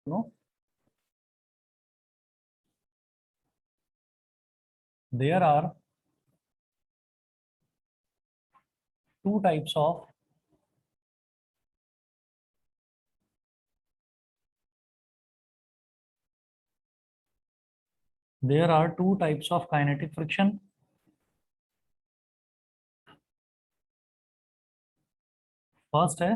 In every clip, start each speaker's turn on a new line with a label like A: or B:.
A: know, there are two types of kinetic friction. First है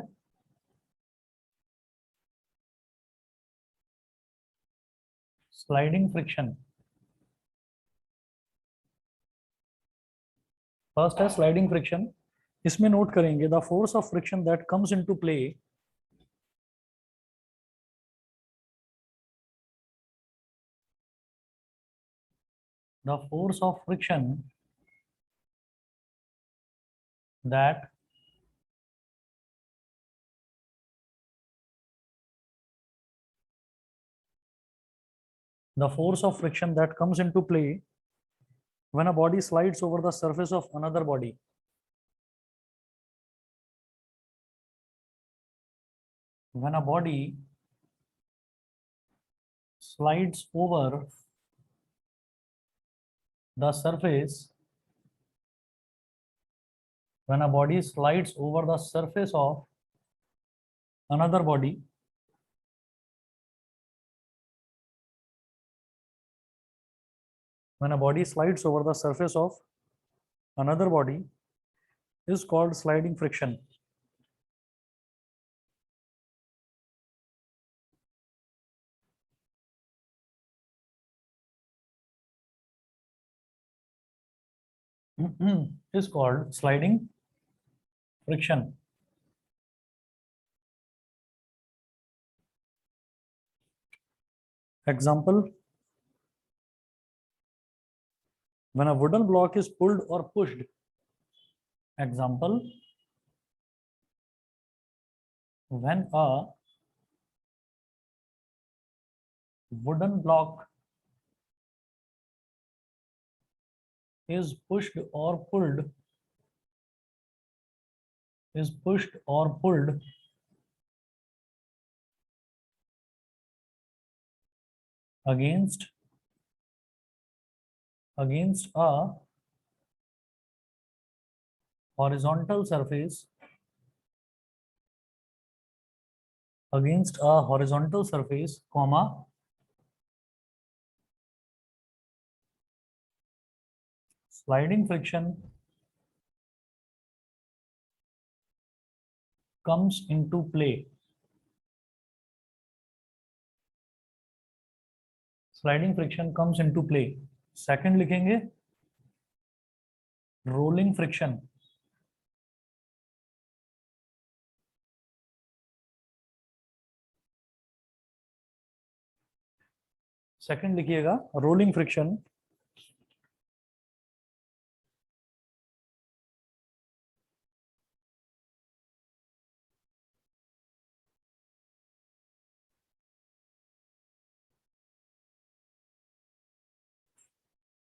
A: sliding friction. इसमें note करेंगे the force of friction that comes into play the force of friction that comes into play when a body slides over the surface of another body. When a body slides over the surface of another body, is called sliding friction. Is called sliding friction. Example: when a wooden block is pulled or pushed. Example: when a wooden block is pushed or pulled against a horizontal surface, comma, sliding friction comes into play. Second लिखेंगे rolling friction. Second लिखिएगा rolling friction.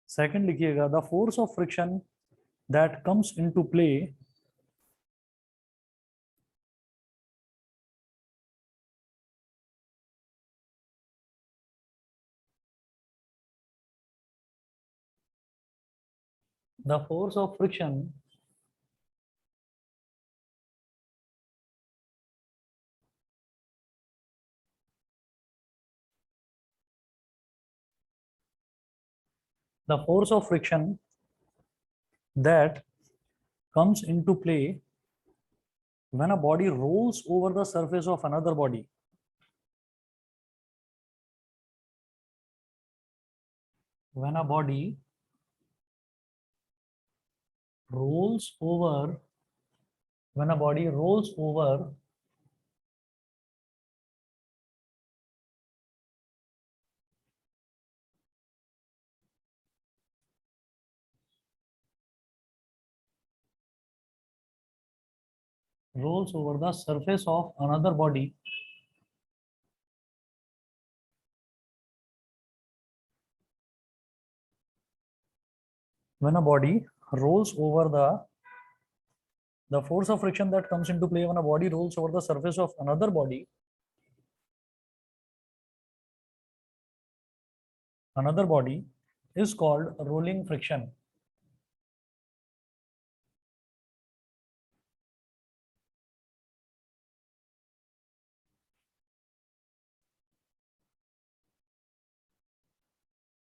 A: Second लिखिएगा the force of friction that comes into play the force of friction that comes into play when a body rolls over the surface of another body. When a body rolls over the surface of another body, when a body rolls over the force of friction that comes into play when a body rolls over the surface of another body another body is called rolling friction.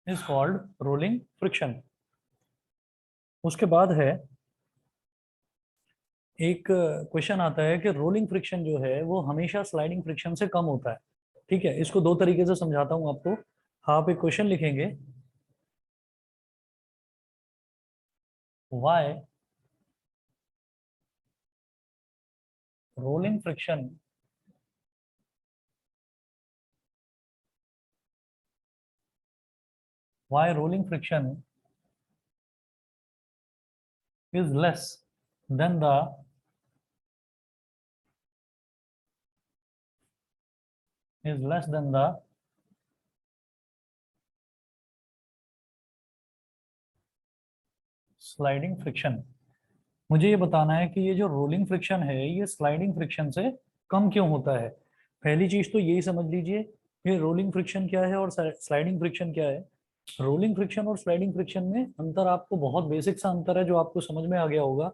A: Is called rolling friction. उसके बाद है एक question आता है कि rolling friction जो है वो हमेशा स्लाइडिंग फ्रिक्शन से कम होता है। ठीक है, इसको दो तरीके से समझाता हूं आपको। आप एक क्वेश्चन लिखेंगे, why rolling friction why rolling friction is less than the is less than the sliding friction. मुझे ये बताना है कि ये जो रोलिंग फ्रिक्शन है ये स्लाइडिंग फ्रिक्शन से कम क्यों होता है। पहली चीज तो यही समझ लीजिए कि रोलिंग फ्रिक्शन क्या है और स्लाइडिंग फ्रिक्शन क्या है। रोलिंग फ्रिक्शन और स्लाइडिंग फ्रिक्शन में अंतर आपको बहुत बेसिक सा अंतर है जो आपको समझ में आ गया होगा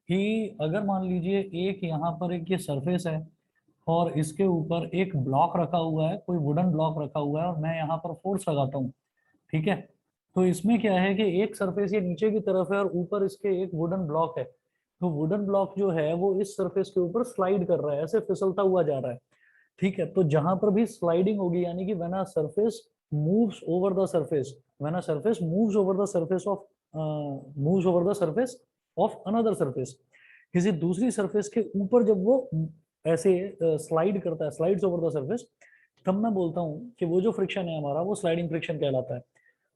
A: कि अगर मान लीजिए एक यहाँ पर एक ये सरफेस है और इसके ऊपर एक ब्लॉक रखा हुआ है, कोई वुडन ब्लॉक रखा हुआ है और मैं यहाँ पर फोर्स लगाता हूँ। ठीक है, तो इसमें क्या है कि एक सरफेस ये नीचे की तरफ है और ऊपर इसके एक वुडन ब्लॉक है। तो वुडन ब्लॉक जो है वो इस सरफेस के ऊपर स्लाइड कर रहा है, ऐसे फिसलता हुआ जा रहा है। ठीक है, तो जहां पर भी स्लाइडिंग होगी यानी कि when a surface moves over the surface when a surface moves over the surface of moves over the surface of another surface, किसी दूसरी सरफेस के ऊपर जब वो ऐसे स्लाइड करता है, स्लाइड्स ओवर द सरफेस, तब मैं बोलता हूँ कि वो जो फ्रिक्शन है हमारा वो स्लाइडिंग फ्रिक्शन कहलाता है।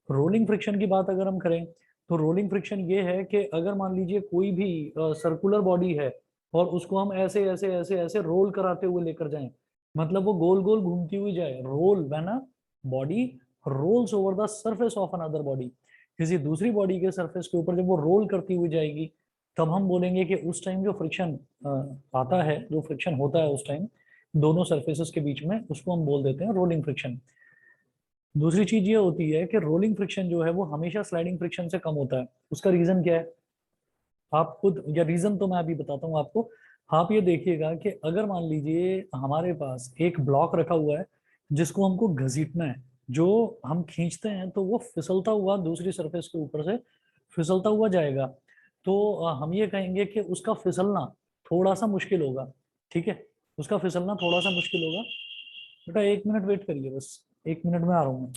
A: रोलिंग फ्रिक्शन की बात अगर हम करें तो रोलिंग फ्रिक्शन ये है कि अगर मान लीजिए कोई भी सर्कुलर बॉडी है और उसको हम ऐसे ऐसे ऐसे ऐसे रोल कराते हुए लेकर जाएं, मतलब वो गोल गोल घूमती हुई जाए, roll when a body rolls over the surface of another body, किसी दूसरी बॉडी के सरफेस के ऊपर जब वो रोल करती हुई जाएगी, तब हम बोलेंगे कि उस टाइम जो फ्रिक्शन आता है, जो फ्रिक्शन होता है उस टाइम दोनों सरफेसेस के बीच में, उसको हम बोल देते हैं रोलिंग फ्रिक्शन। दूसरी चीज ये होती है कि रोलिंग फ्रिक्शन जो है वो हमेशा स्लाइडिंग फ्रिक्शन से कम होता है। उसका रीजन क्या है आप खुद, या रीजन तो मैं अभी बताता हूँ आपको। आप ये देखिएगा कि अगर मान लीजिए हमारे पास एक ब्लॉक रखा हुआ है जिसको हमको घसीटना है, जो हम खींचते हैं तो वो फिसलता हुआ दूसरी सरफेस के ऊपर से फिसलता हुआ जाएगा, तो हम ये कहेंगे कि उसका फिसलना थोड़ा सा मुश्किल होगा। ठीक है, उसका फिसलना थोड़ा सा मुश्किल होगा। बेटा एक मिनट वेट करिए, बस एक मिनट में आ रहा हूँ मैं।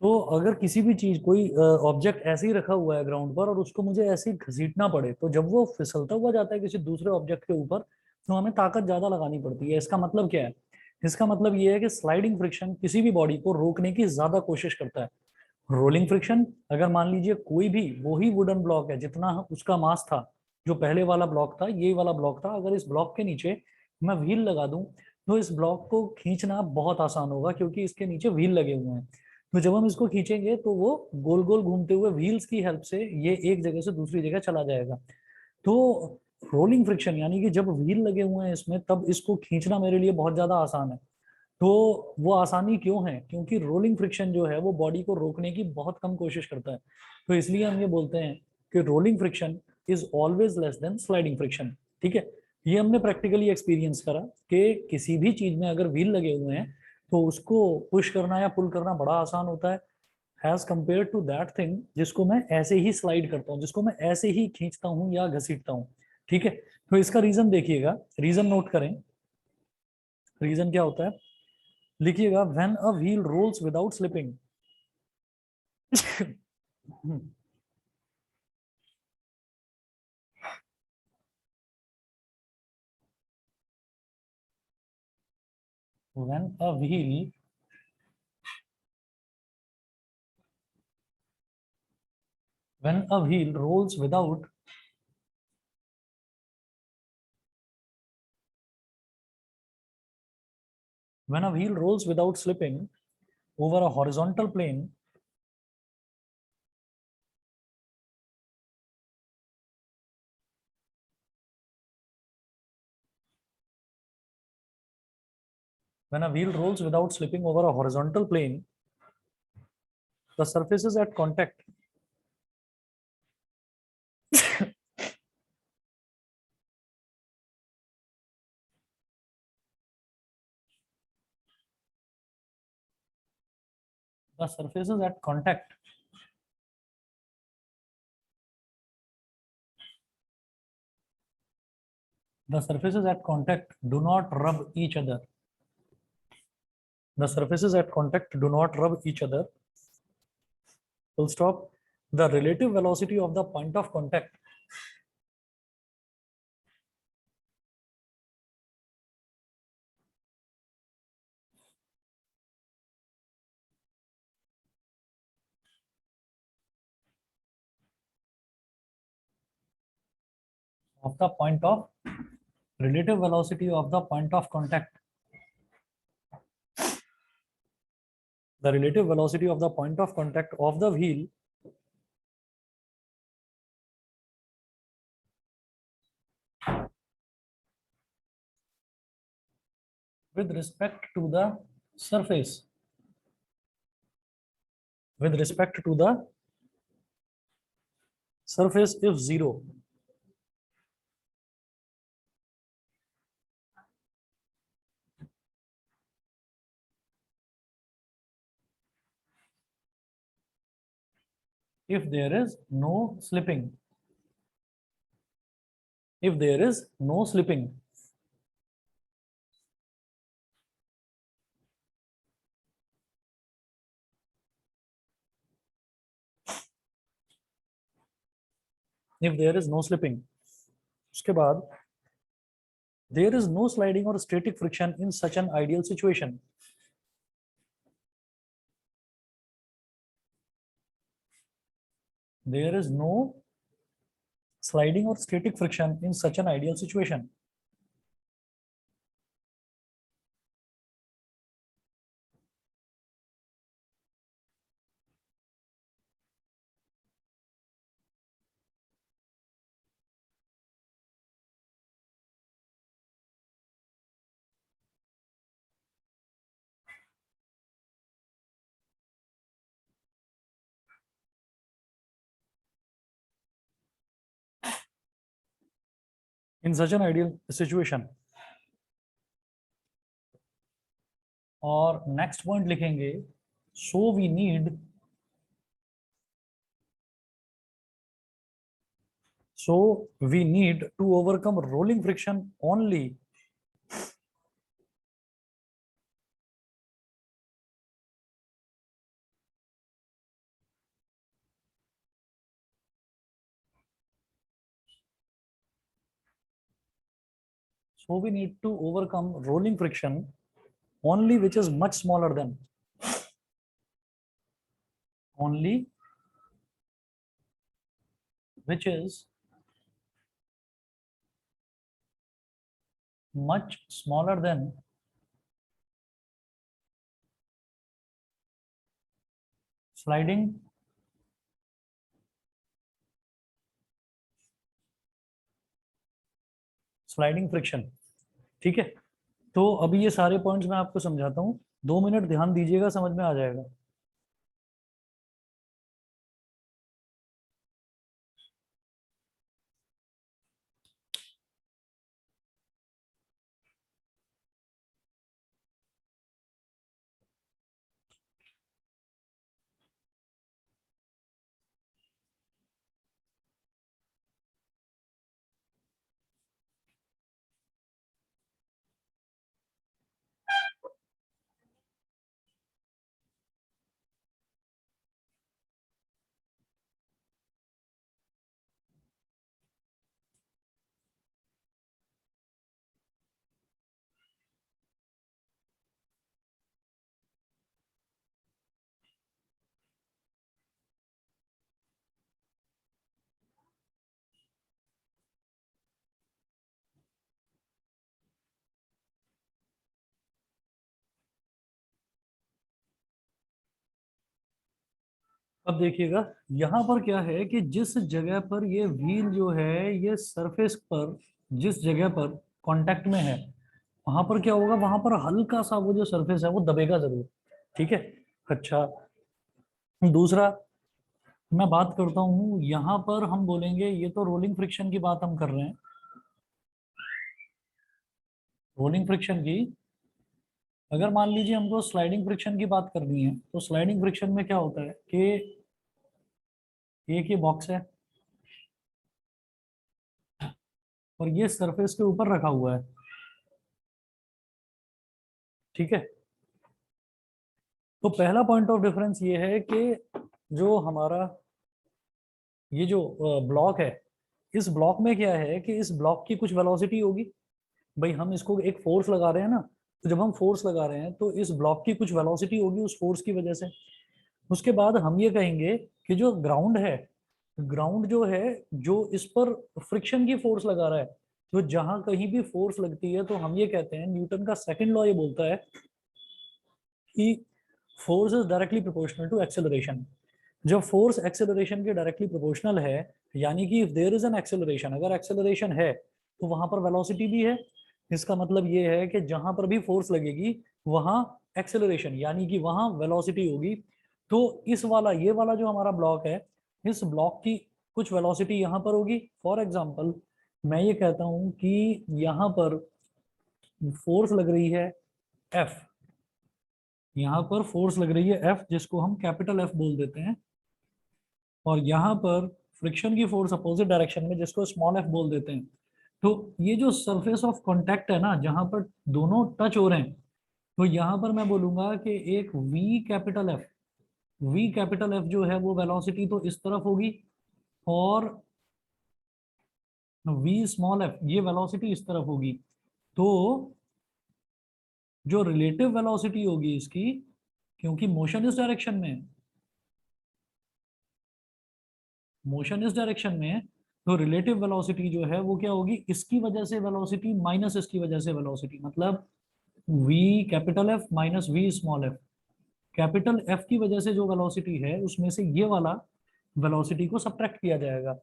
A: तो अगर किसी भी चीज, कोई ऑब्जेक्ट ऐसे ही रखा हुआ है ग्राउंड पर और उसको मुझे ऐसे ही घसीटना पड़े, तो जब वो फिसलता हुआ जाता है किसी दूसरे ऑब्जेक्ट के ऊपर, तो हमें ताकत ज्यादा लगानी पड़ती है। इसका मतलब क्या है, इसका मतलब ये है कि स्लाइडिंग फ्रिक्शन किसी भी बॉडी को रोकने की ज्यादा कोशिश करता है। रोलिंग फ्रिक्शन, अगर मान लीजिए कोई भी वही वुडन ब्लॉक है जितना उसका मास था, जो पहले वाला ब्लॉक था ये वाला ब्लॉक था, अगर इस ब्लॉक के नीचे मैं व्हील लगा दूं तो इस ब्लॉक को खींचना बहुत आसान होगा क्योंकि इसके नीचे व्हील लगे हुए हैं। तो जब हम इसको खींचेंगे तो वो गोल गोल घूमते हुए व्हील्स की हेल्प से ये एक जगह से दूसरी जगह चला जाएगा। तो रोलिंग फ्रिक्शन यानी कि जब व्हील लगे हुए हैं इसमें, तब इसको खींचना मेरे लिए बहुत ज्यादा आसान है। तो वो आसानी क्यों है, क्योंकि रोलिंग फ्रिक्शन जो है वो बॉडी को रोकने की बहुत कम कोशिश करता है। तो इसलिए हम ये बोलते हैं कि rolling friction is always less than sliding friction. ठीक है, ये हमने प्रैक्टिकली एक्सपीरियंस करा कि किसी भी चीज में अगर व्हील लगे हुए हैं तो उसको पुश करना या पुल करना बड़ा आसान होता है, as compare to that thing जिसको मैं ऐसे ही स्लाइड करता हूँ, जिसको मैं ऐसे ही खींचता हूँ या घसीटता हूँ। ठीक है, तो इसका रीजन देखिएगा, रीजन नोट करें। रीजन क्या होता है, लिखिएगा, when a wheel rolls without slipping. when a wheel when a wheel rolls without when a wheel rolls without slipping over a horizontal plane, when a wheel rolls without slipping over a horizontal plane, the surfaces at contact the surfaces at contact the surfaces at contact do not rub each other. The surfaces at contact do not rub each other. Full stop. The relative velocity of the point of contact of the point of relative velocity of the point of contact. The relative velocity of the point of contact of the wheel with respect to the surface if zero. If there is no slipping. If there is no slipping. If there is no slipping. उसके बाद there is no sliding or static friction in such an ideal situation. There is no sliding or static friction in such an ideal situation. In such an ideal situation. और next point लिखेंगे so we need to overcome rolling friction only rolling friction only which is much smaller than which is much smaller than sliding friction. ठीक है, तो अभी ये सारे points मैं आपको समझाता हूँ, 2 मिनट ध्यान दीजिएगा, समझ में आ जाएगा. अब देखिएगा यहाँ पर क्या है कि जिस जगह पर ये व्हील जो है ये सरफेस पर जिस जगह पर कांटेक्ट में है वहां पर क्या होगा, वहां पर हल्का सा वो जो सरफेस है वो दबेगा जरूर। ठीक है। अच्छा, दूसरा मैं बात करता हूँ, यहाँ पर हम बोलेंगे, ये तो रोलिंग फ्रिक्शन की बात हम कर रहे हैं, रोलिंग फ्रिक्शन की। अगर मान लीजिए हमको स्लाइडिंग फ्रिक्शन की बात करनी है, तो स्लाइडिंग फ्रिक्शन में क्या होता है कि एक ये बॉक्स है और ये सरफेस के ऊपर रखा हुआ है। ठीक है। तो पहला पॉइंट ऑफ डिफरेंस ये है कि जो हमारा ये जो ब्लॉक है, इस ब्लॉक में क्या है कि इस ब्लॉक की कुछ वेलोसिटी होगी। भाई हम इसको एक फोर्स लगा रहे हैं ना, तो जब हम फोर्स लगा रहे हैं तो इस ब्लॉक की कुछ वेलोसिटी होगी उस फोर्स की वजह से। उसके बाद हम ये कहेंगे कि जो ग्राउंड है, ग्राउंड जो है, जो इस पर फ्रिक्शन की फोर्स लगा रहा है, तो जहां कहीं भी फोर्स लगती है तो हम ये कहते हैं, न्यूटन का सेकंड लॉ ये बोलता है कि force is directly proportional to acceleration. जब फोर्स एक्सेलरेशन के डायरेक्टली प्रोपोर्शनल है, यानी कि if there is an acceleration, अगर एक्सेलरेशन है तो वहां पर वेलोसिटी भी है। इसका मतलब ये है कि जहां पर भी फोर्स लगेगी वहां एक्सेलरेशन यानी कि वहां वेलोसिटी होगी। तो इस वाला, ये वाला जो हमारा ब्लॉक है, इस ब्लॉक की कुछ वेलोसिटी यहाँ पर होगी। फॉर एग्जाम्पल मैं ये कहता हूँ कि यहाँ पर फोर्स लग रही है एफ, यहाँ पर फोर्स लग रही है एफ, जिसको हम कैपिटल एफ बोल देते हैं, और यहाँ पर फ्रिक्शन की फोर्स अपोजिट डायरेक्शन में, जिसको स्मॉल एफ बोल देते हैं। तो ये जो सरफेस ऑफ कांटेक्ट है ना, जहां पर दोनों टच हो रहे हैं, तो यहाँ पर मैं बोलूंगा कि एक V capital F, V capital F जो है वो वेलोसिटी तो इस तरफ होगी, और वी स्मॉल एफ ये वेलोसिटी इस तरफ होगी। तो जो रिलेटिव वेलोसिटी होगी इसकी, क्योंकि मोशन इस डायरेक्शन में है, मोशन इस डायरेक्शन में है, तो रिलेटिव वेलोसिटी जो है वो क्या होगी, इसकी वजह से वेलोसिटी माइनस इसकी वजह से वेलोसिटी, मतलब v capital F minus v small F. Capital F की वजह से जो वेलोसिटी है उसमें से ये वाला वेलोसिटी को सब्ट्रैक्ट किया जाएगा।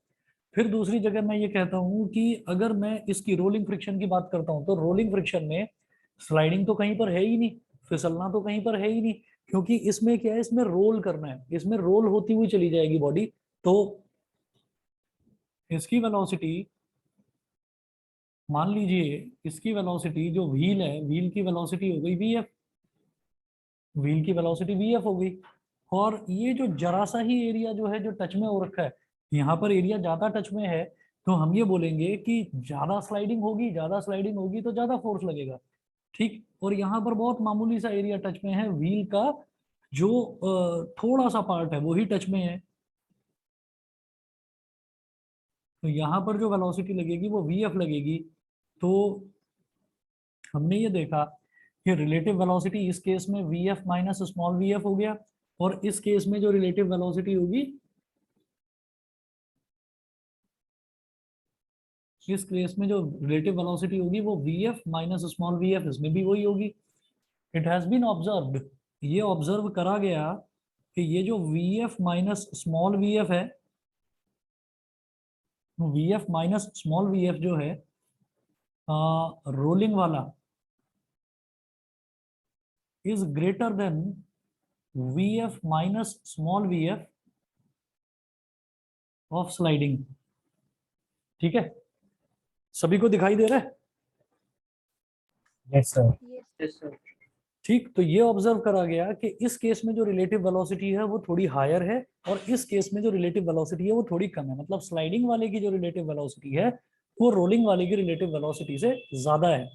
A: फिर दूसरी जगह मैं ये कहता हूँ कि अगर मैं इसकी रोलिंग फ्रिक्शन की बात करता हूँ, तो रोलिंग फ्रिक्शन में स्लाइडिंग तो कहीं पर है ही नहीं, फिसलना तो कहीं पर है ही नहीं, क्योंकि इसमें क्या है, इसमें रोल करना है, इसमें रोल होती हुई चली जाएगी बॉडी। तो इसकी वेलोसिटी, मान लीजिए इसकी वेलोसिटी जो व्हील है, व्हील की वेलोसिटी हो गई वी एफ, व्हील की वेलोसिटी वी एफ हो गई। और ये जो जरा सा ही एरिया जो है जो टच में हो रखा है, यहाँ पर एरिया ज्यादा टच में है, तो हम ये बोलेंगे कि ज्यादा स्लाइडिंग होगी, ज्यादा स्लाइडिंग होगी तो ज्यादा फोर्स लगेगा। ठीक, और यहाँ पर बहुत मामूली सा एरिया टच में है, व्हील का जो थोड़ा सा पार्ट है वो ही टच में है, तो यहाँ पर जो वेलोसिटी लगेगी वो वी एफ लगेगी। तो हमने ये देखा कि रिलेटिव वेलोसिटी इस केस में we F minus small V F हो गया, और इस केस में जो रिलेटिव वेलोसिटी होगी, इस केस में जो रिलेटिव वेलोसिटी होगी वो V F minus small V F, इसमें भी वही होगी। इट हैज बीन ऑब्जर्व्ड, ये ऑब्जर्व करा गया कि ये जो V F minus small V F है, V F minus small V F जो है रोलिंग वाला, is greater than V F minus small V F of sliding. ठीक है, सभी को दिखाई दे रहा है?
B: Yes sir.
C: Yes sir.
A: ठीक, तो ये ऑब्जर्व करा गया कि इस केस में जो रिलेटिव वेलोसिटी है वो थोड़ी हायर है, और इस केस में जो रिलेटिव वेलोसिटी है वो थोड़ी कम है। मतलब स्लाइडिंग वाले की जो रिलेटिव वेलोसिटी है वो रोलिंग वाले की रिलेटिव वेलोसिटी से ज्यादा है।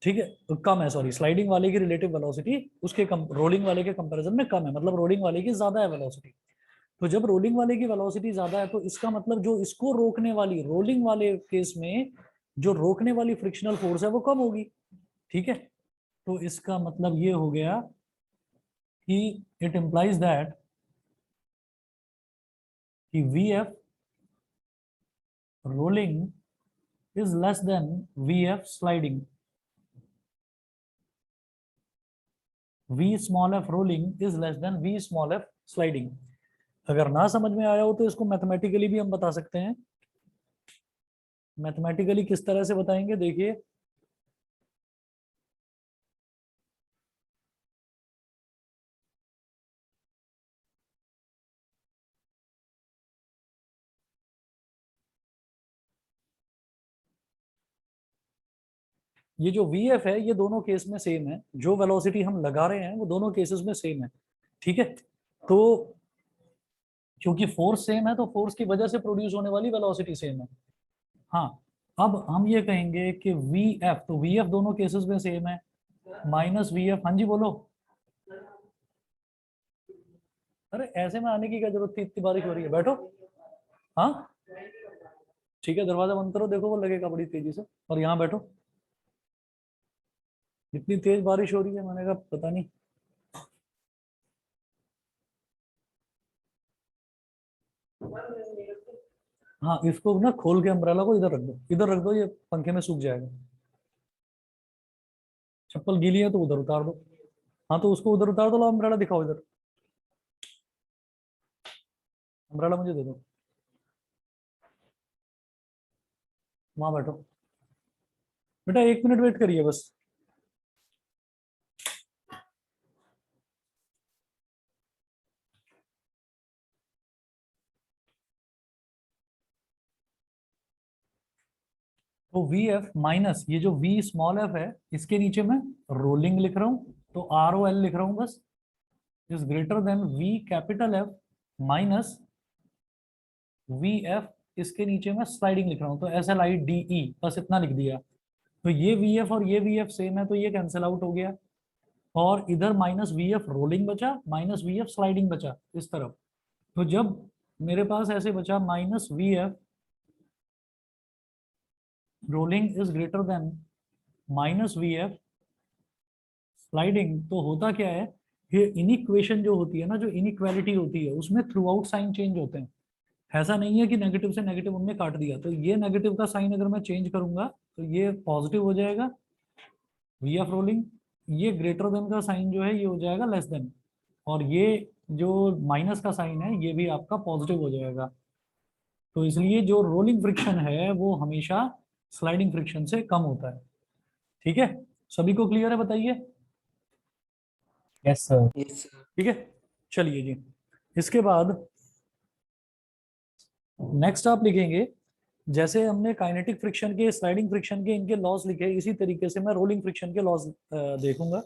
A: ठीक है, तो कम है, सॉरी, स्लाइडिंग वाले की रिलेटिव वेलोसिटी उसके कम, रोलिंग वाले के कंपैरिजन में कम है, मतलब रोलिंग वाले की ज्यादा है वेलोसिटी। तो जब रोलिंग वाले की वेलोसिटी ज्यादा है तो इसका मतलब जो इसको रोकने वाली, रोलिंग वाले केस में जो रोकने वाली फ्रिक्शनल फोर्स है वो कम होगी। ठीक है, तो इसका मतलब ये हो गया कि इट इंप्लाइज दैट कि V F rolling is less than V F sliding, we small F rolling is less than we small F sliding. अगर ना समझ में आया हो तो इसको मैथमेटिकली भी हम बता सकते हैं। मैथमेटिकली किस तरह से बताएंगे, देखिए, ये जो वी एफ है ये दोनों केस में सेम है, जो वेलोसिटी हम लगा रहे हैं वो दोनों केसेस में सेम है। ठीक है, तो क्योंकि फोर्स सेम है तो फोर्स की वजह से प्रोड्यूस होने वाली वेलोसिटी सेम है। हाँ, अब हम ये कहेंगे कि वी एफ, तो वी एफ दोनों केसेस में सेम है, माइनस वी एफ। हाँ जी बोलो। अरे ऐसे में आने की क्या जरूरत थी, इतनी बारिश हो रही है, बैठो। हाँ ठीक है, दरवाजा बंद करो, देखो वो लगेगा बड़ी तेजी से, और यहाँ बैठो। इतनी तेज बारिश हो रही है, मैंने कहा पता नहीं। हाँ, इसको ना खोल के अम्ब्रेला को इधर रख दो, इधर रख दो, ये पंखे में सूख जाएगा। चप्पल गीली है तो उधर उतार दो। हाँ तो उसको उधर उतार दो, लो अम्ब्रेला दिखाओ इधर, अम्ब्रेला मुझे दे दो। वहां बैठो बेटा, 1 मिनट वेट करिए बस। तो वी एफ माइनस ये जो वी स्मॉल एफ है, इसके नीचे मैं रोलिंग लिख रहा हूँ, तो आर ओ एल लिख रहा हूँ बस, is greater than V capital F minus V F, इसके नीचे मैं स्लाइडिंग लिख रहा हूँ, तो S L I D E, बस इतना लिख दिया। तो ये वी एफ और ये वी एफ सेम है, तो ये कैंसिल आउट हो गया, और इधर माइनस वी एफ रोलिंग बचा, माइनस वी एफ स्लाइडिंग बचा इस तरफ। तो जब मेरे पास ऐसे बचा minus V F rolling is greater then minus V F sliding, तो होता क्या है, ये इनइक्वेशन जो होती है ना, जो इनइक्वालिटी होती है उसमें थ्रू आउट साइन चेंज होते हैं। ऐसा नहीं है कि नेगेटिव से नेगेटिव हमने काट दिया, तो ये नेगेटिव का साइन अगर मैं चेंज करूंगा तो ये पॉजिटिव हो जाएगा वी एफ रोलिंग, ये ग्रेटर देन का साइन जो है ये हो जाएगा लेस देन, और ये जो माइनस का साइन है ये भी आपका पॉजिटिव हो जाएगा। तो इसलिए जो रोलिंग फ्रिक्शन है वो हमेशा स्लाइडिंग फ्रिक्शन से कम होता है। ठीक है, सभी को क्लियर है, बताइए।
B: Yes sir.
A: ठीक है, चलिए जी, इसके बाद नेक्स्ट आप लिखेंगे, जैसे हमने काइनेटिक फ्रिक्शन के, स्लाइडिंग फ्रिक्शन के इनके लॉस लिखे, इसी तरीके से मैं रोलिंग फ्रिक्शन के लॉस देखूंगा।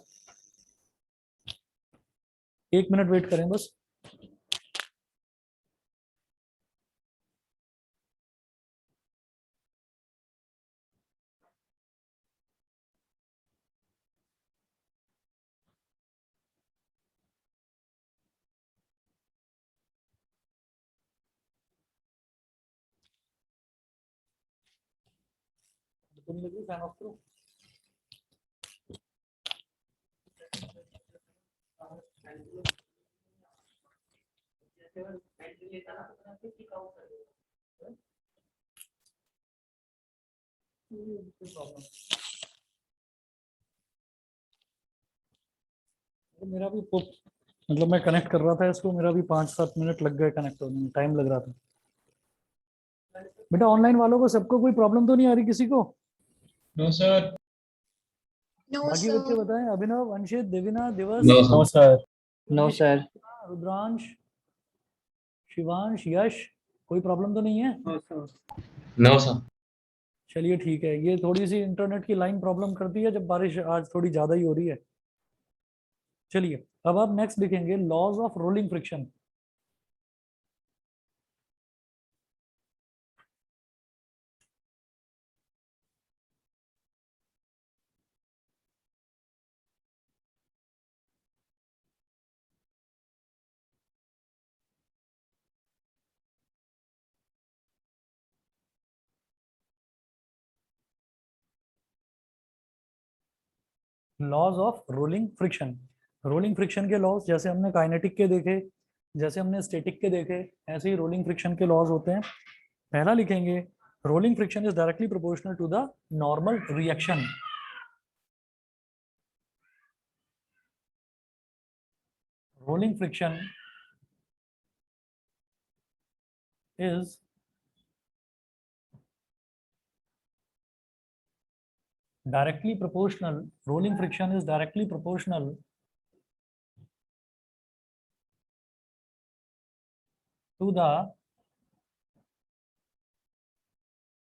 A: 1 मिनट वेट करें बस। तुम लिखो फैन ऑफ करो। तो मेरा भी मतलब मैं कनेक्ट कर रहा था इसको, मेरा भी 5-7 मिनट लग गए कनेक्ट होने में, टाइम लग रहा था। बेटा ऑनलाइन वालों को सबको कोई प्रॉब्लम तो नहीं आ रही किसी को?
B: No sir.
C: नो
A: बाकी बच्चे
C: सर।
A: बताएं, अभिनव, Anshit, Devina, Divas,
B: no no sir. No
A: Manish,
B: sir.
A: Rudransh, Shivansh, Yash, कोई प्रॉब्लम तो नहीं है?
B: No sir.
A: चलिए ठीक है, ये थोड़ी सी इंटरनेट की लाइन प्रॉब्लम करती है जब बारिश आज थोड़ी ज्यादा ही हो रही है। चलिए, अब आप नेक्स्ट लिखेंगे laws of rolling friction. Laws of rolling friction, rolling friction के लॉज जैसे हमने काइनेटिक के देखे, जैसे हमने स्टैटिक के देखे, ऐसे ही रोलिंग फ्रिक्शन के लॉज होते हैं। पहला लिखेंगे, rolling friction is directly proportional to the normal reaction. रोलिंग friction is directly proportional, rolling friction is directly proportional to the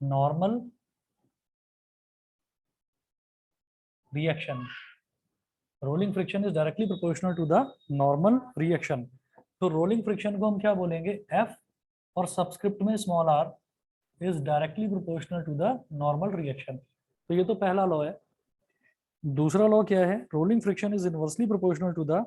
A: normal reaction. Rolling friction is directly proportional to the normal reaction. तो rolling friction को हम क्या बोलेंगे? F और subscript में small r is directly proportional to the normal reaction. तो ये तो पहला लॉ है. दूसरा लॉ क्या है? Rolling friction is inversely proportional to the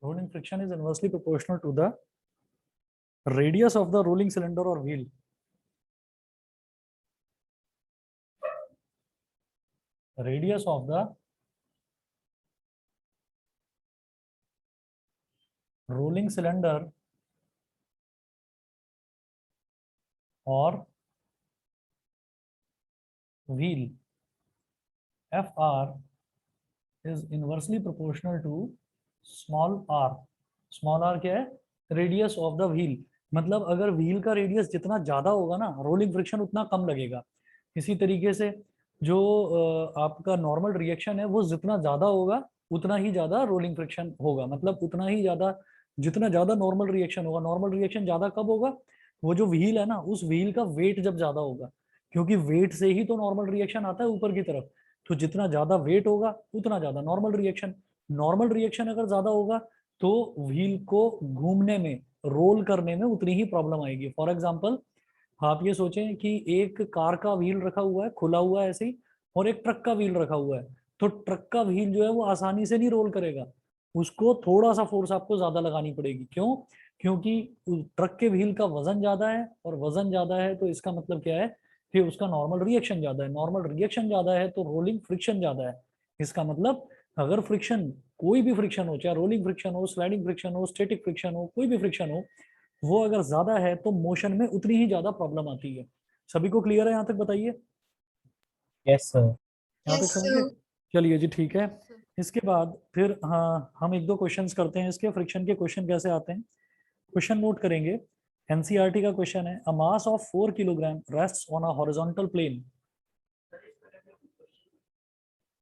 A: rolling friction is inversely proportional to the radius of the rolling cylinder or wheel. Radius of the rolling cylinder or wheel, Fr, is inversely proportional to small r. Small r क्या है? Radius of the wheel. मतलब अगर wheel का radius जितना ज्यादा होगा ना, rolling friction उतना कम लगेगा. इसी तरीके से जो आपका नॉर्मल रिएक्शन है वो जितना ज्यादा होगा उतना ही ज्यादा रोलिंग फ्रिक्शन होगा. मतलब उतना ही ज्यादा, जितना ज्यादा नॉर्मल रिएक्शन होगा. नॉर्मल रिएक्शन ज्यादा कब होगा? वो जो व्हील है ना, उस व्हील का वेट जब ज्यादा होगा, क्योंकि वेट से ही तो नॉर्मल रिएक्शन आता है ऊपर की तरफ. तो जितना ज्यादा वेट होगा उतना ज्यादा नॉर्मल रिएक्शन. नॉर्मल रिएक्शन अगर ज्यादा होगा तो व्हील को घूमने में, रोल करने में उतनी ही प्रॉब्लम आएगी. फॉर एग्जांपल आप ये सोचें कि एक कार का व्हील रखा हुआ है, खुला हुआ है ऐसे ही, और एक ट्रक का व्हील रखा हुआ है. तो ट्रक का व्हील जो है वो आसानी से नहीं रोल करेगा. उसको थोड़ा सा फोर्स आपको ज्यादा लगानी पड़ेगी. क्यों? क्योंकि ट्रक के व्हील का वजन ज्यादा है, और वजन ज्यादा है तो इसका मतलब क्या है कि उसका नॉर्मल रिएक्शन ज्यादा है. नॉर्मल रिएक्शन ज्यादा है तो रोलिंग फ्रिक्शन ज्यादा है. इसका मतलब अगर फ्रिक्शन, कोई भी फ्रिक्शन हो, चाहे रोलिंग फ्रिक्शन हो, स्लाइडिंग फ्रिक्शन हो, स्टैटिक फ्रिक्शन हो, कोई भी फ्रिक्शन हो, वो अगर ज्यादा है तो मोशन में उतनी ही ज्यादा प्रॉब्लम आती है. सभी को क्लियर है? यहाँ तक बताइए.
B: Yes, sir.
A: यहाँ तक
C: Yes,
A: समझे?
C: sir.
A: चलिए जी, ठीक है. इसके बाद फिर हाँ, हम एक दो क्वेश्चंस करते हैं. इसके फ्रिक्शन के क्वेश्चन कैसे आते हैं, क्वेश्चन नोट करेंगे. एनसीईआरटी का क्वेश्चन है, a mass of 4 kilogram rests on a horizontal plane.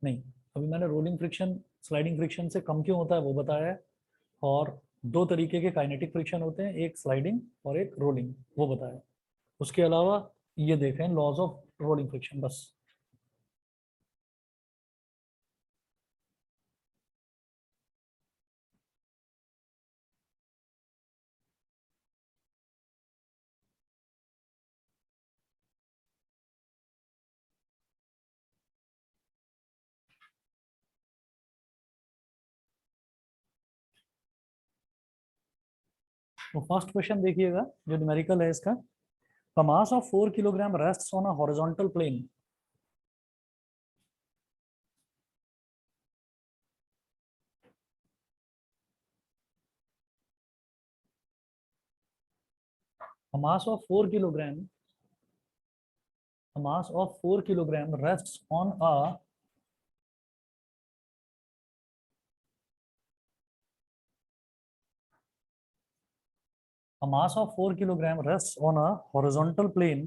A: नहीं, अभी मैंने रोलिंग फ्रिक्शन स्लाइडिंग फ्रिक्शन से कम क्यों होता है वो बताया है, और दो तरीके के काइनेटिक फ्रिक्शन होते हैं, एक स्लाइडिंग और एक रोलिंग, वो बताया है. उसके अलावा ये देखें लॉज ऑफ रोलिंग फ्रिक्शन बस. तो फर्स्ट क्वेश्चन देखिएगा जो न्यूमेरिकल है इसका. The mass of 4 kilogram rests on a horizontal plane. A mass of 4 kilogram, a mass of 4 kilogram rests on a mass of 4 kilogram rests on a horizontal plane.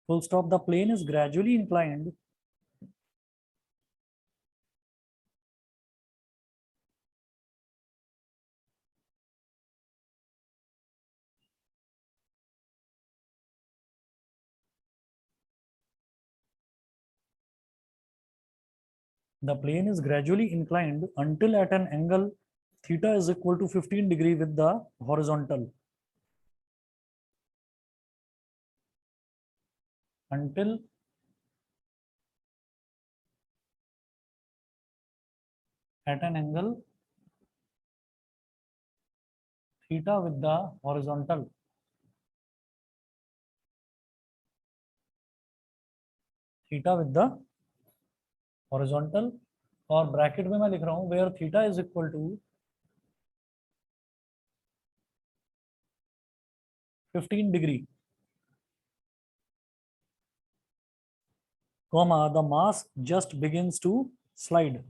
A: Full stop. The plane is gradually inclined until at an angle theta is equal to 15 degree with the horizontal. Until at an angle theta with the horizontal. Theta with the horizontal, और bracket में मैं लिख रहा हूं where theta is equal to 15 degree, comma, the mass just begins to slide.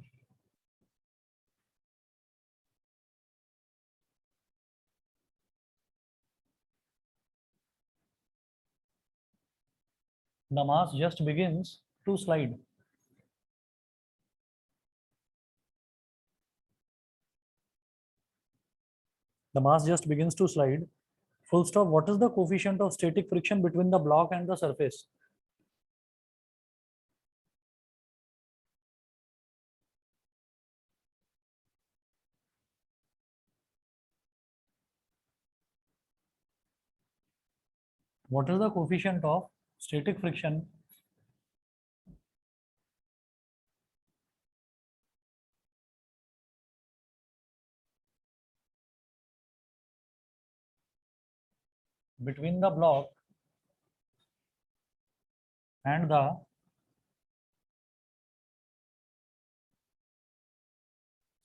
A: the mass just begins to slide. The mass just begins to slide. Full stop. What is the coefficient of static friction between the block and the surface? What is the coefficient of static friction between the block and the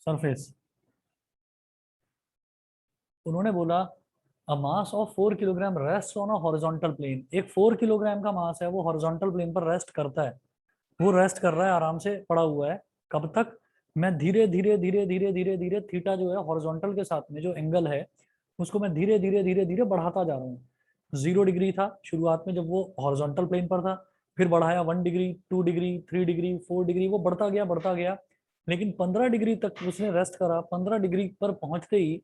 A: surface? उन्होंने बोला a mass of 4 kilogram rests on a horizontal plane. एक 4 kilogram का मास है, वो horizontal plane पर rest करता है, वो रेस्ट कर रहा है, आराम से पड़ा हुआ है. कब तक? मैं धीरे धीरे धीरे धीरे धीरे धीरे थीटा जो है हॉरिजॉन्टल के साथ में जो एंगल है उसको मैं धीरे धीरे धीरे धीरे बढ़ाता जा रहा हूँ. 0 डिग्री था शुरुआत में जब वो हॉरिजॉन्टल प्लेन पर था, फिर बढ़ाया 1 डिग्री, 2 डिग्री, 3 डिग्री, 4 डिग्री, वो बढ़ता गया, लेकिन 15 डिग्री तक उसने रेस्ट करा. 15 डिग्री पर पहुंचते ही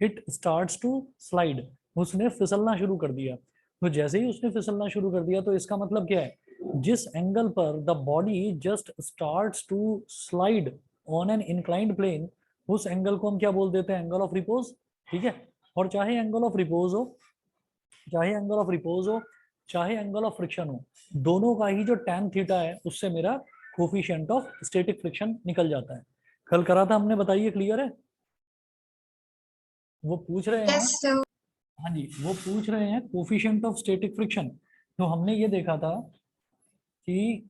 A: इट स्टार्ट्स टू स्लाइड, उसने फिसलना शुरू कर दिया. तो जैसे ही उसने फिसलना शुरू कर दिया तो इसका मतलब क्या है? जिस एंगल पर the body just starts to slide on an inclined plane, उस एंगल को हम क्या बोल देते हैं? Angle of repose. ठीक है. और चाहे एंगल ऑफ रिपोज हो, चाहे एंगल ऑफ रिपोज हो, चाहे एंगल ऑफ फ्रिक्शन हो, दोनों का ही जो tan थीटा है उससे मेरा कोफिशिएंट ऑफ स्टैटिक फ्रिक्शन निकल जाता है. कल करा था हमने, बताइए क्लियर है? वो पूछ रहे हैं,
C: Yes, sir.
A: हाँ जी, वो पूछ रहे हैं कोफिशिएंट ऑफ स्टैटिक फ्रिक्शन. तो हमने ये देखा था कि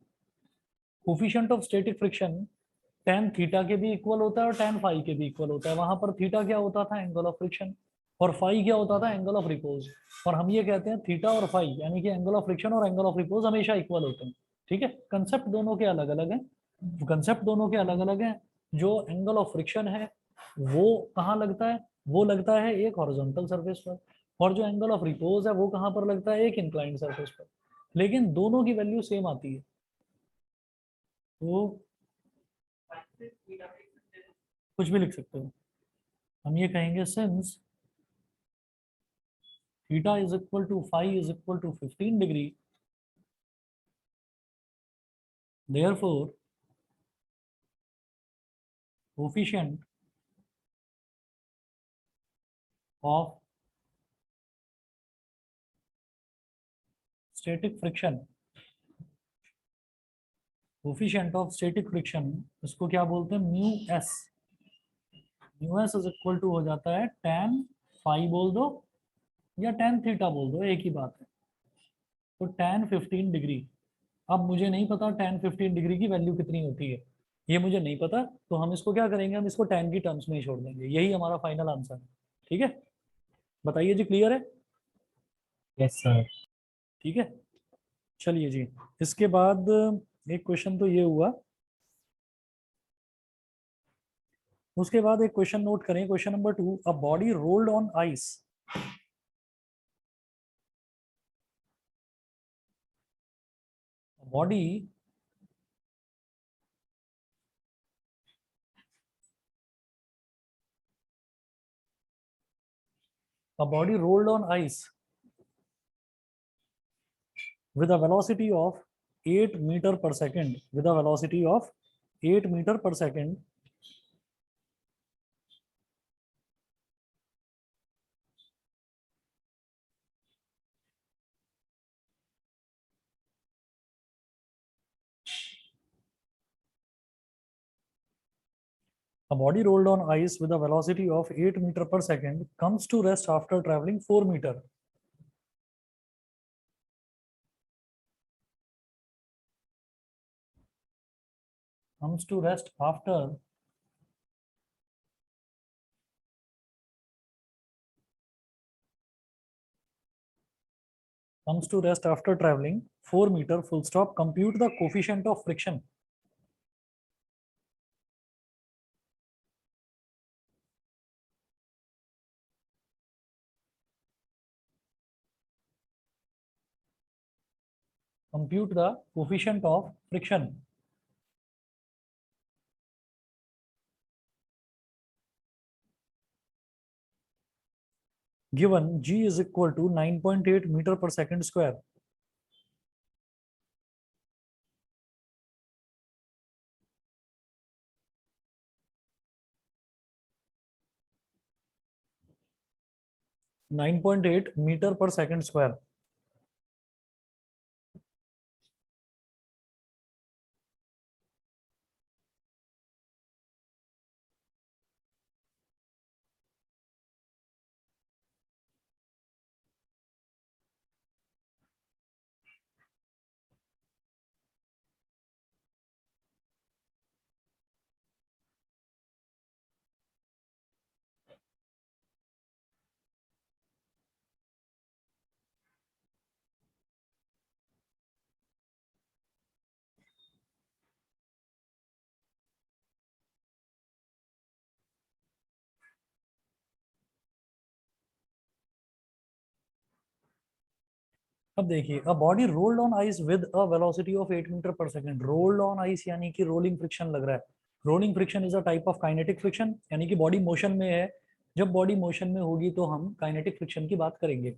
A: coefficient of static friction tan theta के भी इक्वल होता है और tan फाई के भी इक्वल होता है. वहां पर थीटा क्या होता था? Angle of friction. और फाई क्या होता था? Angle of repose. और हम ये कहते हैं थीटा और फाई यानी कि एंगल ऑफ फ्रिक्शन और एंगल ऑफ रिपोज हमेशा इक्वल होते हैं. ठीक है. कंसेप्ट दोनों के अलग अलग हैं, कंसेप्ट दोनों के अलग अलग हैं. जो एंगल ऑफ फ्रिक्शन है वो कहाँ लगता है? वो लगता है एक हॉरिजॉन्टल सरफेस पर. और जो एंगल ऑफ रिपोज है वो कहाँ पर लगता है? एक इंक्लाइंड सरफेस पर. लेकिन दोनों की वैल्यू सेम आती है. तो कुछ भी लिख सकते हो. हम ये कहेंगे since theta is equal to phi is equal to 15 degree, therefore coefficient of static friction, coefficient of static friction इसको क्या बोलते हैं? Mu S. Mu S is equal to हो जाता है tan फाई बोल दो या tan थीटा बोल दो, एक ही बात है. तो tan 15 डिग्री. अब मुझे नहीं पता tan 15 डिग्री की वैल्यू कितनी होती है, ये मुझे नहीं पता. तो हम इसको क्या करेंगे? हम इसको tan की टर्म्स में ही छोड़ देंगे. यही हमारा फाइनल आंसर है. ठीक है. बताइए जी, क्लियर है?
B: Yes, sir.
A: ठीक है. चलिए जी, इसके बाद एक क्वेश्चन तो ये हुआ. उसके बाद एक क्वेश्चन नोट करें, question number 2. A body rolled on ice, body a body rolled on ice with a velocity of 8 meter per second, with a velocity of 8 meter per second, a body rolled on ice with a velocity of 8 meter per second comes to rest after traveling 4 meter. Comes to rest after traveling 4 meter. Full stop. Compute the coefficient of friction. Compute the coefficient of friction. Given g is equal to 9.8 metre पर second square. Nine point eight metre पर second square. अब देखिए, a body rolled on ice with a velocity of 8 metre पर second. Rolled on ice यानी कि rolling friction लग रहा है। Rolling friction is a type of kinetic friction, यानी कि बॉडी मोशन में है। जब बॉडी मोशन में होगी तो हम काइनेटिक फ्रिक्शन की बात करेंगे।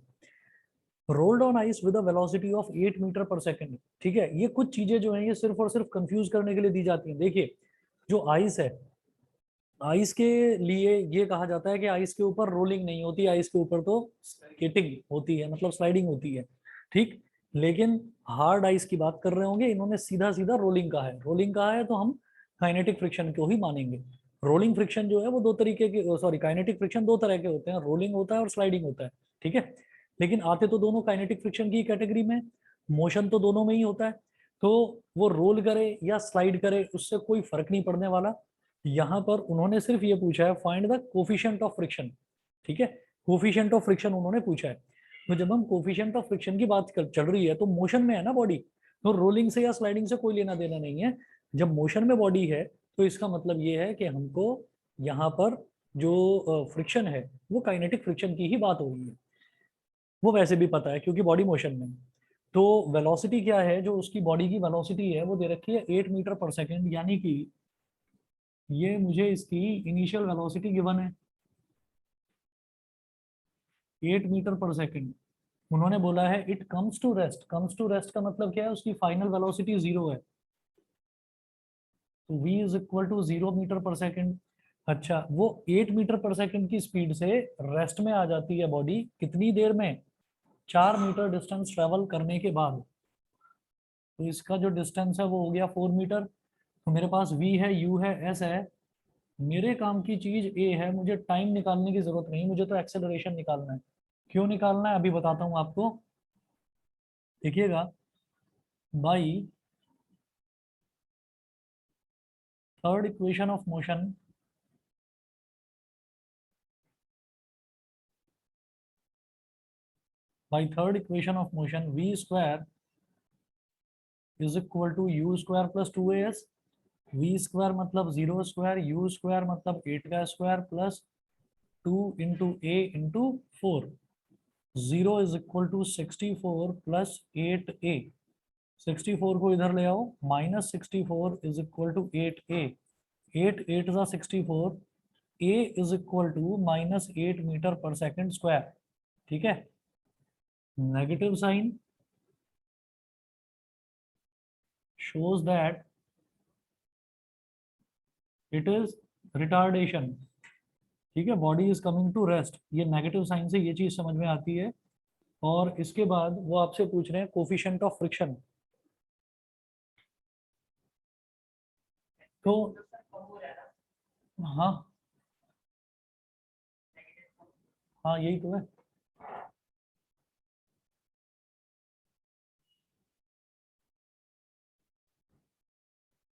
A: Rolled on ice with a velocity of 8 metre पर सेकंड। ठीक है, ये कुछ चीजें जो है ये सिर्फ और सिर्फ कंफ्यूज करने के लिए दी जाती हैं। देखिए, जो आइस है, आइस के लिए ये कहा जाता है कि आइस के ऊपर रोलिंग नहीं होती, आइस के ऊपर तो स्केटिंग होती है, मतलब स्लाइडिंग होती है। ठीक, लेकिन हार्ड आइस की बात कर रहे होंगे, इन्होंने सीधा सीधा रोलिंग कहा है। रोलिंग कहा है तो हम काइनेटिक फ्रिक्शन को ही मानेंगे। रोलिंग फ्रिक्शन जो है वो दो तरीके के, सॉरी, काइनेटिक फ्रिक्शन दो तरह के होते हैं, रोलिंग होता है और स्लाइडिंग होता है। ठीक है, लेकिन आते तो दोनों काइनेटिक फ्रिक्शन की कैटेगरी में, मोशन तो दोनों में ही होता है। तो वो रोल करे या स्लाइड करे उससे कोई फर्क नहीं पड़ने वाला। यहाँ पर उन्होंने सिर्फ ये पूछा है, find the coefficient of friction. ठीक है, कोफिशिएंट ऑफ फ्रिक्शन उन्होंने पूछा है। तो जब हम कोफिशिएंट ऑफ फ्रिक्शन की बात चल रही है तो मोशन में है ना बॉडी, तो रोलिंग से या स्लाइडिंग से कोई लेना देना नहीं है। जब मोशन में बॉडी है तो इसका मतलब ये है कि हमको यहाँ पर जो फ्रिक्शन है वो काइनेटिक फ्रिक्शन की ही बात हो रही है। वो वैसे भी पता है क्योंकि बॉडी मोशन में है। तो वेलोसिटी क्या है, जो उसकी बॉडी की वेलोसिटी है वो दे रखी है 8 मीटर पर सेकेंड, यानी कि ये मुझे इसकी इनिशियल वेलोसिटी गिवन है 8 मीटर पर सेकेंड। उन्होंने बोला है it comes to rest. Comes to rest का मतलब क्या है, उसकी फाइनल वेलोसिटी 0 है, तो v is equal to 0 metre पर सेकेंड। अच्छा, वो 8 मीटर पर सेकेंड की स्पीड से रेस्ट में आ जाती है बॉडी कितनी देर में, 4 मीटर डिस्टेंस ट्रेवल करने के बाद। तो इसका जो डिस्टेंस है वो हो गया 4 मीटर। तो मेरे पास v है, u है, s है। मेरे काम की चीज a है, मुझे टाइम निकालने की जरूरत नहीं, मुझे तो एक्सेलरेशन निकालना है। क्यों निकालना है अभी बताता हूँ आपको, देखिएगा। By third equation of motion, by third equation of motion v square is equal to u square plus 2as। v square मतलब 0 स्क्वायर, u स्क्वायर मतलब 8 का square plus 2 into a into 4। 0 is equal to 64 plus 8a। 64 को इधर ले आओ, minus 64 is equal to 8a। 8 8 ज़ा 64, a is equal to minus 8 metre पर second square. ठीक है, negative sign shows that it is retardation। ठीक है, body is coming to rest, ये नेगेटिव साइन से ये चीज समझ में आती है। और इसके बाद वो आपसे पूछ रहे हैं कोफिशिएंट ऑफ फ्रिक्शन। तो हाँ, हाँ यही तो है।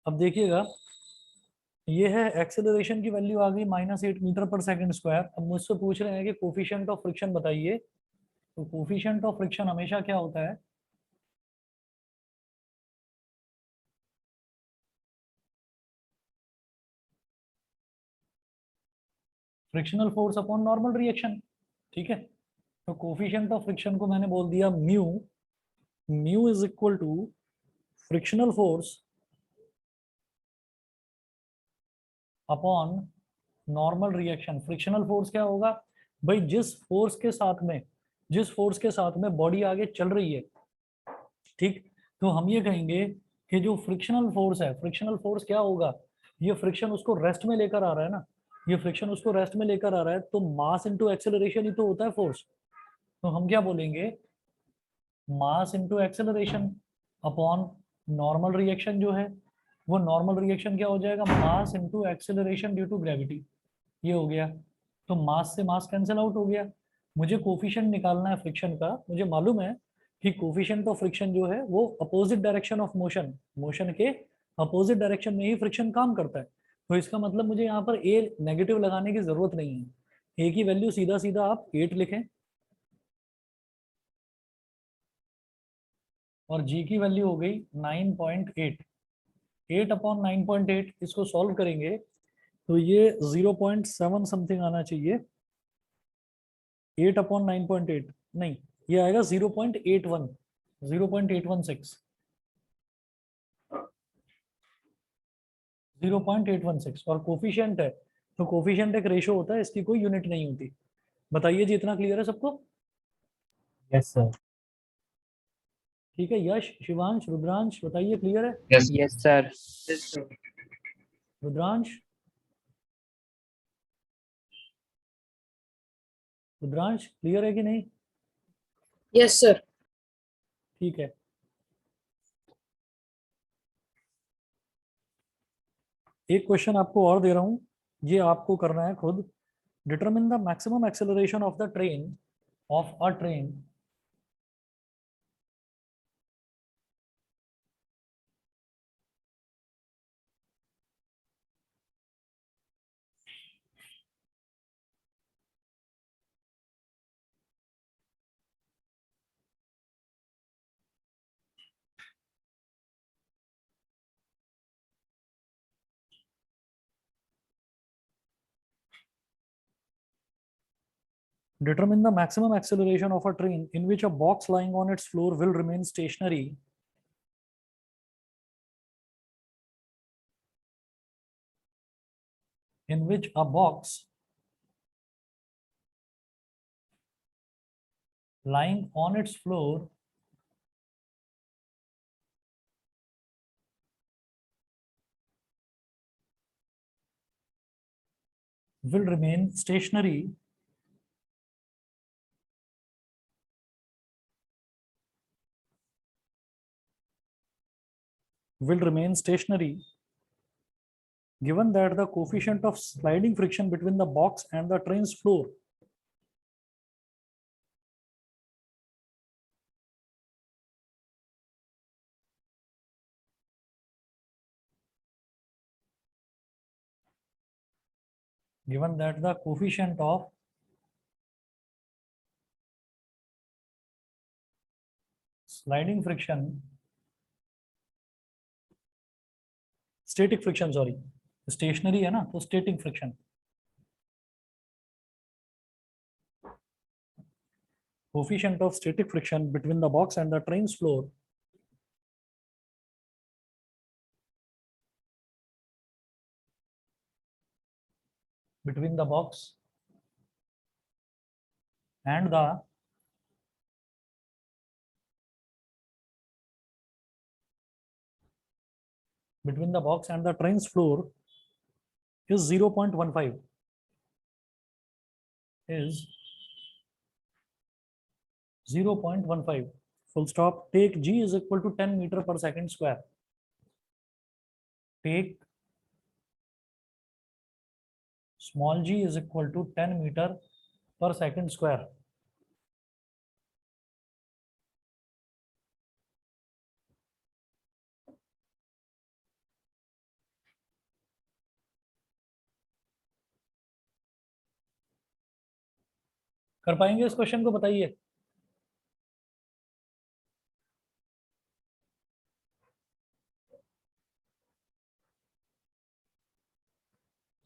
A: अब देखिएगा, ये है एक्सेलरेशन की वैल्यू आ गई -8 मीटर पर सेकंड स्क्वायर। अब मुझसे पूछ रहे हैं कि कोफिशिएंट ऑफ फ्रिक्शन बताइए। तो कोफिशिएंट ऑफ फ्रिक्शन हमेशा क्या होता है, frictional force upon normal reaction. ठीक है, तो कोफिशिएंट ऑफ फ्रिक्शन को मैंने बोल दिया mu. Mu is equal to frictional force upon normal reaction. Frictional force क्या होगा भाई, जिस फोर्स के साथ में बॉडी आगे चल रही है, ठीक। तो हम ये कहेंगे कि जो फ्रिक्शनल फोर्स है, फ्रिक्शनल फोर्स क्या होगा, ये फ्रिक्शन उसको रेस्ट में लेकर आ रहा है ना, ये फ्रिक्शन उसको रेस्ट में लेकर आ रहा है, तो मास इनटू एक्सेलरेशन ही तो होता है फोर्स। तो हम क्या बोलेंगे, mass into acceleration upon normal reaction जो है, वो नॉर्मल रिएक्शन क्या हो जाएगा, mass into acceleration due to gravity. ये हो गया, तो मास से मास कैंसिल आउट हो गया। मुझे कोफिशिएंट निकालना है फ्रिक्शन का। मुझे मालूम है कि कोफिशिएंट ऑफ फ्रिक्शन जो है वो opposite direction of motion, motion के अपोजिट डायरेक्शन में ही फ्रिक्शन काम करता है। तो इसका मतलब मुझे यहाँ पर ए नेगेटिव लगाने की जरूरत नहीं है, ए की वैल्यू सीधा सीधा आप 8 लिखें और जी की वैल्यू हो गई 9.8। 8 अपॉन 9.8, इसको सॉल्व करेंगे तो ये 0.7 समथिंग आना चाहिए। 8 अपॉन 9.8 नहीं, ये आएगा 0.81, 0.816, 0.816। और कोफिशिएंट है तो कोफिशिएंट एक रेशो होता है, इसकी कोई यूनिट नहीं होती। बताइए जी, इतना क्लियर है सबको?
B: Yes, sir.
A: ठीक है, यश, शिवांश, रुद्रांश बताइए, क्लियर है?
D: Yes.
E: Yes, sir.
A: Rudransh, Rudransh clear है कि नहीं?
C: Yes, sir.
A: ठीक है, एक क्वेश्चन आपको और दे रहा हूं, ये आपको करना है खुद। Determine the maximum acceleration of the train, of a train Determine the maximum acceleration of a train in which a box lying on its floor will remain stationary in which a box lying on its floor will remain stationary given that the coefficient of sliding friction between the box and the train's floor given that the coefficient of sliding friction, static friction, sorry, stationary है ना, तो static friction, coefficient of static friction between the box and the train's floor between the box and the train's floor is 0.15, is 0.15, full stop. Take g is equal to 10 meter per second square. Take small g is equal to 10 meter per second square. कर पाएंगे इस question को? बताइए।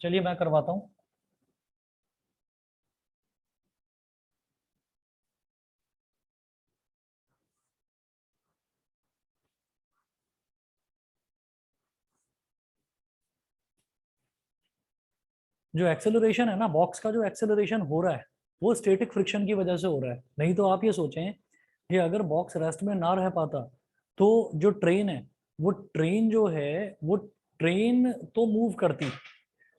A: चलिए मैं करवाता हूं। जो एक्सेलरेशन है ना, बॉक्स का जो एक्सेलरेशन हो रहा है वो स्टैटिक फ्रिक्शन की वजह से हो रहा है। नहीं तो आप ये सोचें कि अगर बॉक्स रेस्ट में ना रह पाता तो जो ट्रेन है, वो ट्रेन जो है वो ट्रेन तो मूव करती,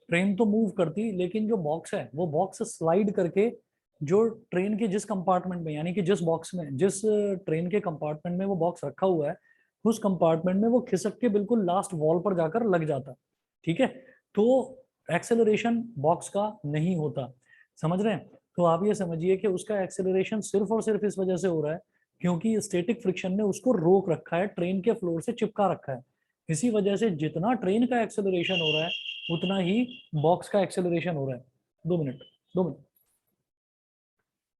A: ट्रेन तो मूव करती, लेकिन जो बॉक्स है वो बॉक्स स्लाइड करके जो ट्रेन के जिस कंपार्टमेंट में, यानी कि जिस बॉक्स में, जिस ट्रेन के कंपार्टमेंट में वो बॉक्स रखा हुआ है, उस कंपार्टमेंट में वो खिसक के बिल्कुल लास्ट वॉल पर जाकर लग जाता। ठीक है, तो एक्सेलरेशन बॉक्स का नहीं होता। समझ रहे हैं? तो आप ये समझिए कि उसका एक्सेलरेशन सिर्फ और सिर्फ इस वजह से हो रहा है क्योंकि स्टैटिक फ्रिक्शन ने उसको रोक रखा है, ट्रेन के फ्लोर से चिपका रखा है। इसी वजह से जितना ट्रेन का एक्सेलरेशन हो रहा है उतना ही बॉक्स का एक्सेलरेशन हो रहा है। 2 मिनट, 2 मिनट।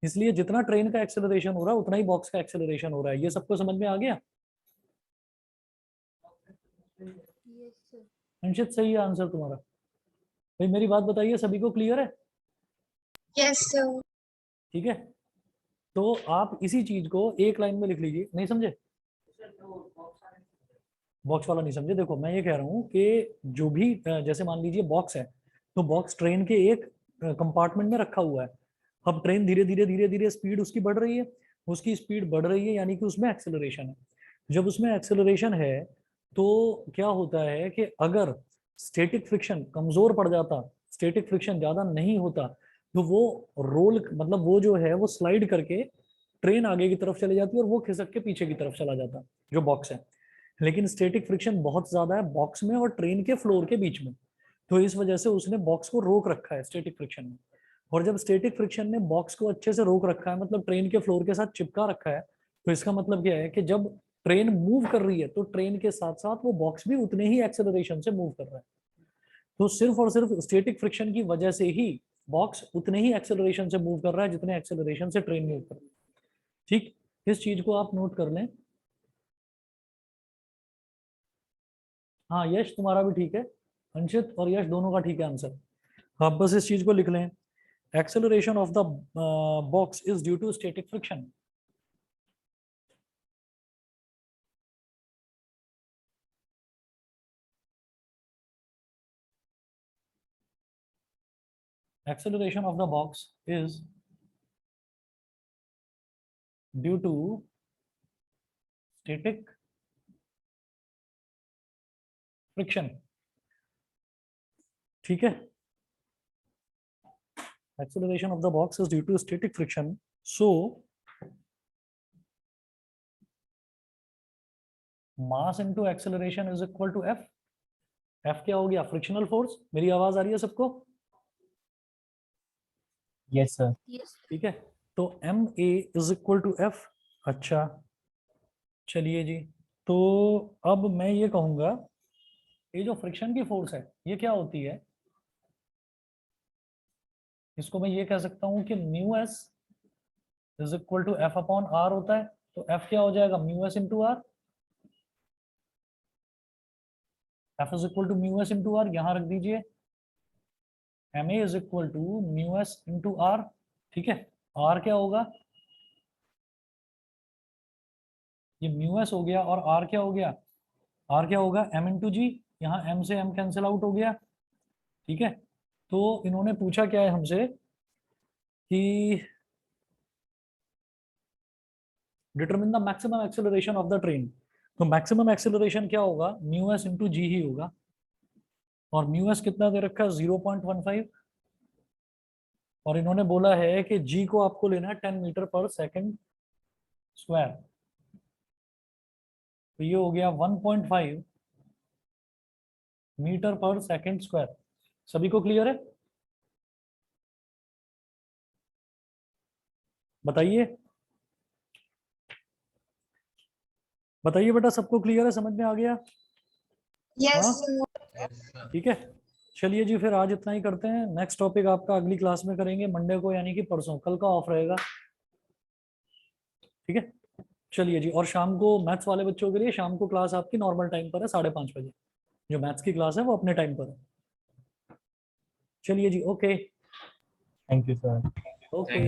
A: इसलिए जितना ट्रेन का एक्सेलरेशन हो रहा है उतना ही बॉक्स का एक्सेलरेशन हो रहा है। ये सबको समझ में आ गया? अंशित, सही है आंसर तुम्हारा। भाई मेरी बात बताइए, सभी को क्लियर है?
C: Yes, sir.
A: ठीक है, तो आप इसी चीज को एक लाइन में लिख लीजिए। नहीं समझे? बॉक्स वाला नहीं समझे? देखो मैं ये कह रहा हूँ कि जो भी जैसे मान लीजिए बॉक्स है, तो बॉक्स ट्रेन के एक कंपार्टमेंट में रखा हुआ है। अब ट्रेन धीरे धीरे धीरे धीरे स्पीड उसकी बढ़ रही है, उसकी स्पीड बढ़ रही है, यानी कि उसमें एक्सेलरेशन है। जब उसमें एक्सेलरेशन है तो क्या होता है कि अगर स्टैटिक फ्रिक्शन कमजोर पड़ जाता, स्टैटिक फ्रिक्शन ज्यादा नहीं होता, तो वो रोल, मतलब वो जो है वो स्लाइड करके ट्रेन आगे की तरफ चली जाती और वो खिसक के पीछे की तरफ चला जाता, जो बॉक्स है। लेकिन स्टैटिक फ्रिक्शन बहुत ज्यादा है बॉक्स में और ट्रेन के फ्लोर के बीच में, तो इस वजह से उसने बॉक्स को रोक रखा है स्टैटिक फ्रिक्शन में। और जब स्टैटिक फ्रिक्शन ने बॉक्स को अच्छे से रोक रखा है, मतलब ट्रेन के फ्लोर के साथ चिपका रखा है, तो इसका मतलब क्या है कि जब ट्रेन मूव कर रही है तो ट्रेन के साथ साथ वो बॉक्स भी उतने ही एक्सेलरेशन से मूव कर रहा है। तो सिर्फ और सिर्फ स्टैटिक फ्रिक्शन की वजह से ही बॉक्स उतने ही एक्सेलरेशन से मूव कर रहा है जितने एक्सेलरेशन से ट्रेन मूव कर रही है। ठीक, इस चीज को आप नोट कर लें। हाँ यश, तुम्हारा भी ठीक है। अंशित और यश दोनों का ठीक है आंसर। आप बस इस चीज को लिख लें, acceleration of the box is due to static friction. Acceleration of the box is due to static friction. ठीक है, acceleration of the box is due to static friction. So mass into acceleration is equal to F. F क्या हो गया? Frictional force. मेरी आवाज आ रही है सबको?
B: Yes, sir.
A: ठीक है, तो M A is equal to F. अच्छा चलिए जी, तो अब मैं ये कहूंगा, ये जो फ्रिक्शन की फोर्स है ये क्या होती है? इसको मैं ये कह सकता हूं कि mu S is equal to F upon R होता है। तो एफ क्या हो जाएगा? Mu S into R. F is equal to mu S into R, यहां रख दीजिए। M A is equal to mu S into R. ठीक है, आर क्या होगा? ये म्यू एस हो गया, और आर क्या हो गया? आर क्या होगा? एम इंटू जी। यहाँ एम से एम कैंसिल आउट हो गया। ठीक है, तो इन्होंने पूछा क्या है हमसे कि determine the maximum acceleration of the train. तो मैक्सिमम एक्सेलरेशन क्या होगा? म्यू एस इंटू जी ही होगा। और म्यू एस कितना दे रखा है? 0.15। और इन्होंने बोला है कि जी को आपको लेना है 10 मीटर पर सेकंड स्क्वायर। तो ये हो गया 1.5 मीटर पर सेकंड स्क्वायर। सभी को क्लियर है? बताइए, बताइए बेटा, सबको क्लियर है? समझ में आ गया?
C: Yes,
A: हाँ
C: sir.
A: ठीक है, चलिए जी, फिर आज इतना ही करते हैं। नेक्स्ट टॉपिक आपका अगली क्लास में करेंगे मंडे को, यानी कि परसों। कल का ऑफ रहेगा। ठीक है, चलिए जी। और शाम को मैथ्स वाले बच्चों के लिए शाम को क्लास आपकी नॉर्मल टाइम पर है, 5:30 बजे। जो मैथ्स की क्लास है वो अपने टाइम पर है। चलिए जी, okay
B: Thank you, sir.
A: Okay.